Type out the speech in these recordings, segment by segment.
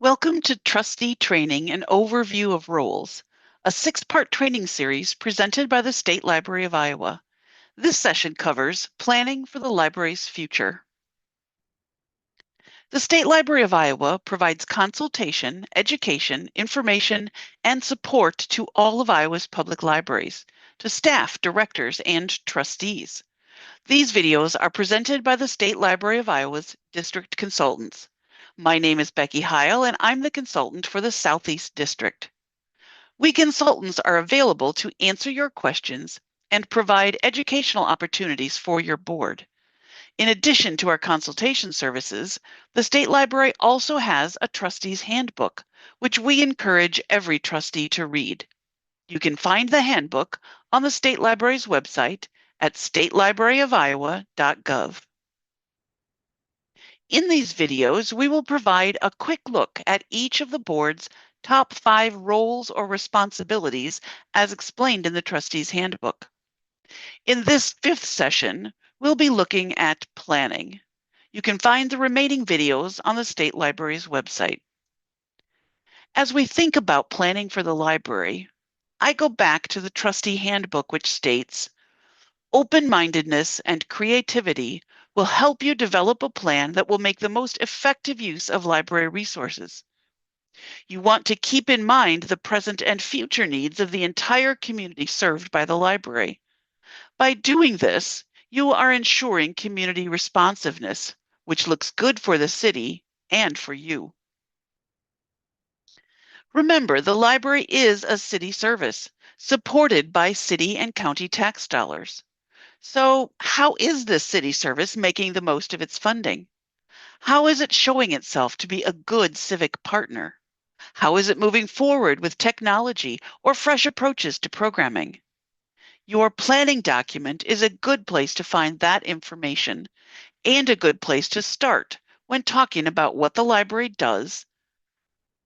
Welcome to Trustee Training and Overview of Roles, a six-part training series presented by the State Library of Iowa. This session covers planning for the library's future. The State Library of Iowa provides consultation, education, information, and support to all of Iowa's public libraries, to staff, directors, and trustees. These videos are presented by the State Library of Iowa's district consultants. My name is Becky Heil, and I'm the consultant for the Southeast District. We consultants are available to answer your questions and provide educational opportunities for your board. In addition to our consultation services, the State Library also has a trustee's handbook, which we encourage every trustee to read. You can find the handbook on the State Library's website at statelibraryofiowa.gov. In these videos, we will provide a quick look at each of the board's top 5 roles or responsibilities as explained in the Trustees Handbook. In this 5th session, we'll be looking at planning. You can find the remaining videos on the State Library's website. As we think about planning for the library, I go back to the Trustee Handbook, which states, open-mindedness and creativity will help you develop a plan that will make the most effective use of library resources. You want to keep in mind the present and future needs of the entire community served by the library. By doing this, you are ensuring community responsiveness, which looks good for the city and for you. Remember, the library is a city service, supported by city and county tax dollars. So, how is this city service making the most of its funding? How is it showing itself to be a good civic partner? How is it moving forward with technology or fresh approaches to programming? Your planning document is a good place to find that information and a good place to start when talking about what the library does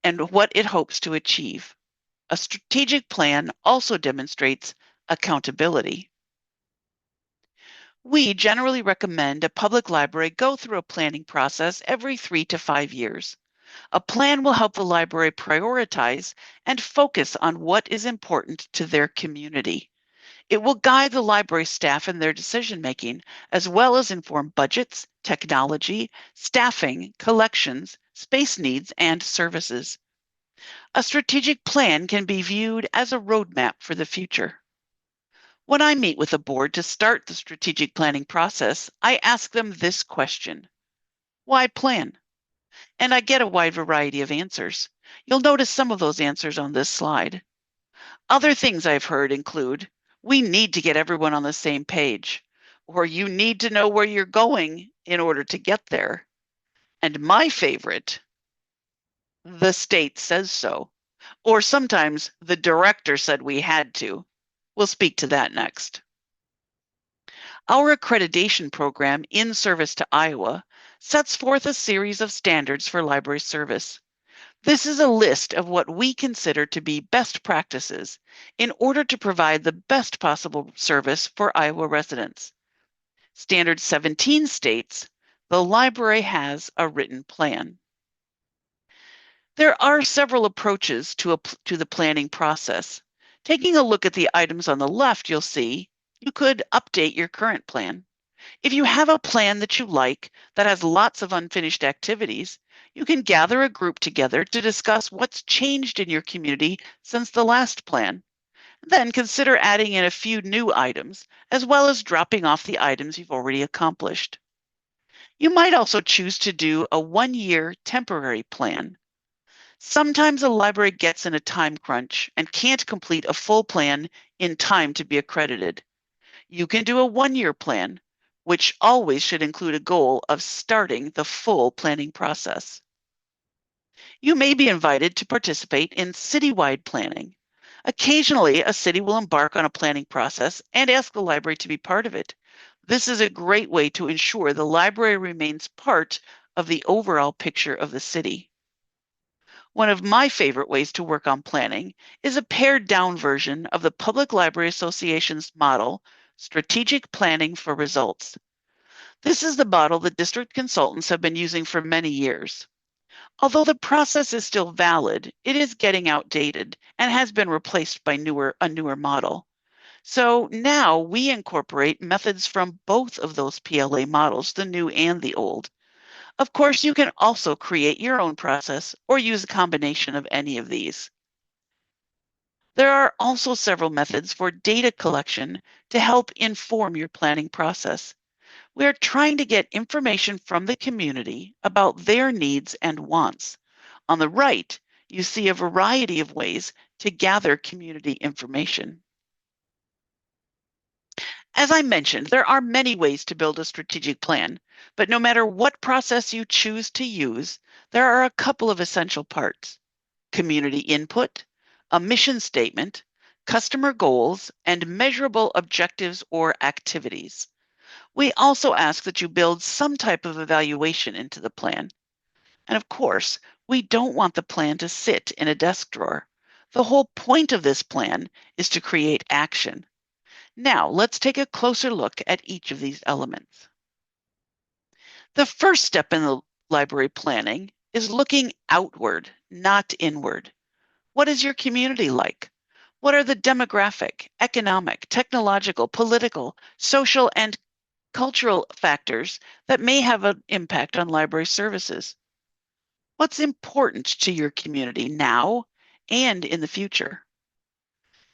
and what it hopes to achieve. A strategic plan also demonstrates accountability. We generally recommend a public library go through a planning process every 3 to 5 years. A plan will help the library prioritize and focus on what is important to their community. It will guide the library staff in their decision-making, as well as inform budgets, technology, staffing, collections, space needs, and services. A strategic plan can be viewed as a roadmap for the future. When I meet with a board to start the strategic planning process, I ask them this question: why plan? And I get a wide variety of answers. You'll notice some of those answers on this slide. Other things I've heard include, we need to get everyone on the same page, or you need to know where you're going in order to get there. And my favorite, the state says so. Or sometimes the director said we had to. We'll speak to that next. Our accreditation program, In Service to Iowa, sets forth a series of standards for library service. This is a list of what we consider to be best practices in order to provide the best possible service for Iowa residents. Standard 17 states, the library has a written plan. There are several approaches to the planning process. Taking a look at the items on the left, you'll see you could update your current plan. If you have a plan that you like that has lots of unfinished activities, you can gather a group together to discuss what's changed in your community since the last plan. Then consider adding in a few new items, as well as dropping off the items you've already accomplished. You might also choose to do a 1-year temporary plan. Sometimes a library gets in a time crunch and can't complete a full plan in time to be accredited. You can do a 1-year plan, which always should include a goal of starting the full planning process. You may be invited to participate in citywide planning. Occasionally, a city will embark on a planning process and ask the library to be part of it. This is a great way to ensure the library remains part of the overall picture of the city. One of my favorite ways to work on planning is a pared down version of the Public Library Association's model, Strategic Planning for Results. This is the model the district consultants have been using for many years. Although the process is still valid, it is getting outdated and has been replaced by a newer model. So now we incorporate methods from both of those PLA models, the new and the old. Of course, you can also create your own process or use a combination of any of these. There are also several methods for data collection to help inform your planning process. We are trying to get information from the community about their needs and wants. On the right, you see a variety of ways to gather community information. As I mentioned, there are many ways to build a strategic plan, but no matter what process you choose to use, there are a couple of essential parts: community input, a mission statement, customer goals, and measurable objectives or activities. We also ask that you build some type of evaluation into the plan. And of course, we don't want the plan to sit in a desk drawer. The whole point of this plan is to create action. Now, let's take a closer look at each of these elements. The first step in the library planning is looking outward, not inward. What is your community like? What are the demographic, economic, technological, political, social, and cultural factors that may have an impact on library services? What's important to your community now and in the future?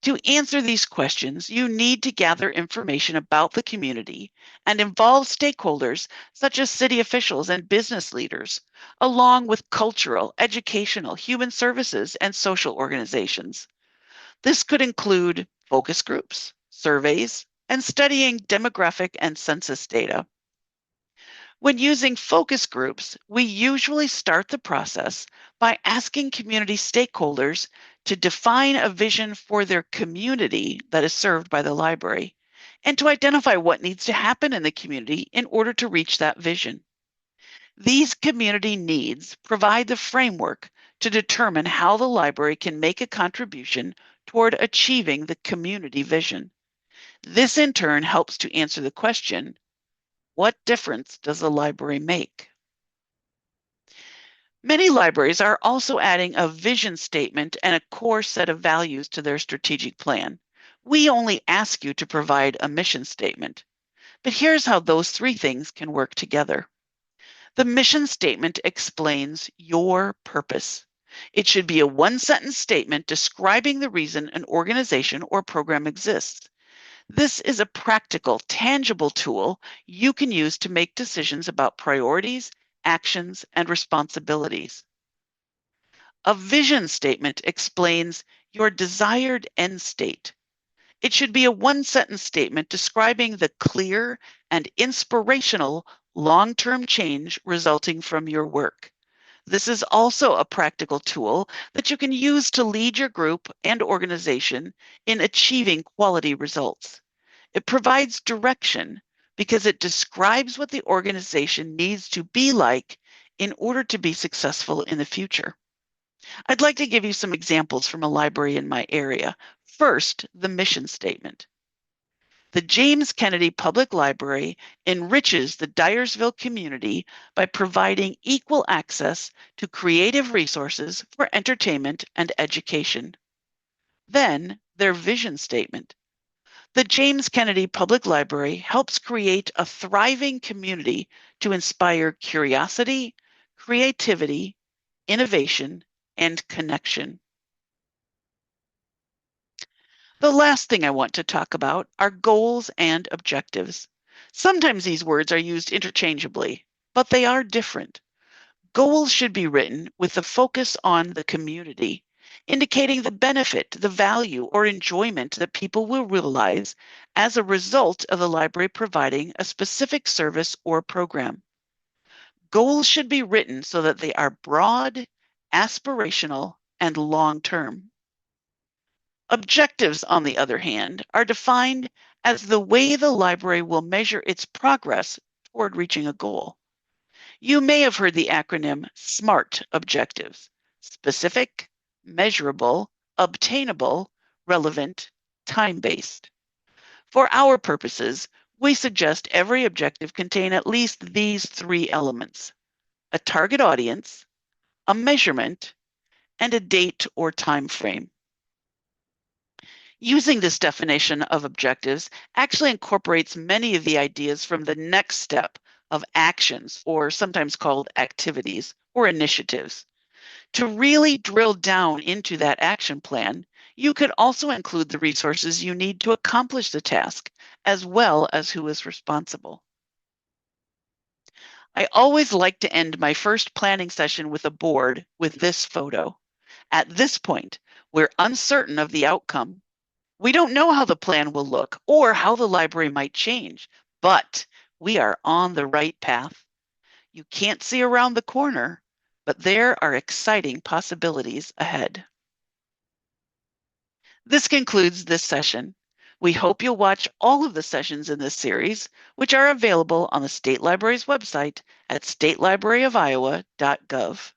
To answer these questions, you need to gather information about the community and involve stakeholders such as city officials and business leaders, along with cultural, educational, human services, and social organizations. This could include focus groups, surveys, and studying demographic and census data. When using focus groups, we usually start the process by asking community stakeholders to define a vision for their community that is served by the library and to identify what needs to happen in the community in order to reach that vision. These community needs provide the framework to determine how the library can make a contribution toward achieving the community vision. This in turn helps to answer the question, what difference does the library make? Many libraries are also adding a vision statement and a core set of values to their strategic plan. We only ask you to provide a mission statement. But here's how those three things can work together. The mission statement explains your purpose. It should be a one-sentence statement describing the reason an organization or program exists. This is a practical, tangible tool you can use to make decisions about priorities, actions, and responsibilities. A vision statement explains your desired end state. It should be a one-sentence statement describing the clear and inspirational long-term change resulting from your work. This is also a practical tool that you can use to lead your group and organization in achieving quality results. It provides direction because it describes what the organization needs to be like in order to be successful in the future. I'd like to give you some examples from a library in my area. First, the mission statement. The James Kennedy Public Library enriches the Dyersville community by providing equal access to creative resources for entertainment and education. Then, their vision statement. The James Kennedy Public Library helps create a thriving community to inspire curiosity, creativity, innovation, and connection. The last thing I want to talk about are goals and objectives. Sometimes these words are used interchangeably, but they are different. Goals should be written with the focus on the community, indicating the benefit, the value, or enjoyment that people will realize as a result of the library providing a specific service or program. Goals should be written so that they are broad, aspirational, and long-term. Objectives, on the other hand, are defined as the way the library will measure its progress toward reaching a goal. You may have heard the acronym SMART objectives: specific, measurable, obtainable, relevant, time-based. For our purposes, we suggest every objective contain at least these three elements: a target audience, a measurement, and a date or time frame. Using this definition of objectives actually incorporates many of the ideas from the next step of actions, or sometimes called activities or initiatives. To really drill down into that action plan, you could also include the resources you need to accomplish the task, as well as who is responsible. I always like to end my first planning session with a board with this photo. At this point, we're uncertain of the outcome. We don't know how the plan will look or how the library might change, but we are on the right path. You can't see around the corner, but there are exciting possibilities ahead. This concludes this session. We hope you'll watch all of the sessions in this series, which are available on the State Library's website at statelibraryofiowa.gov.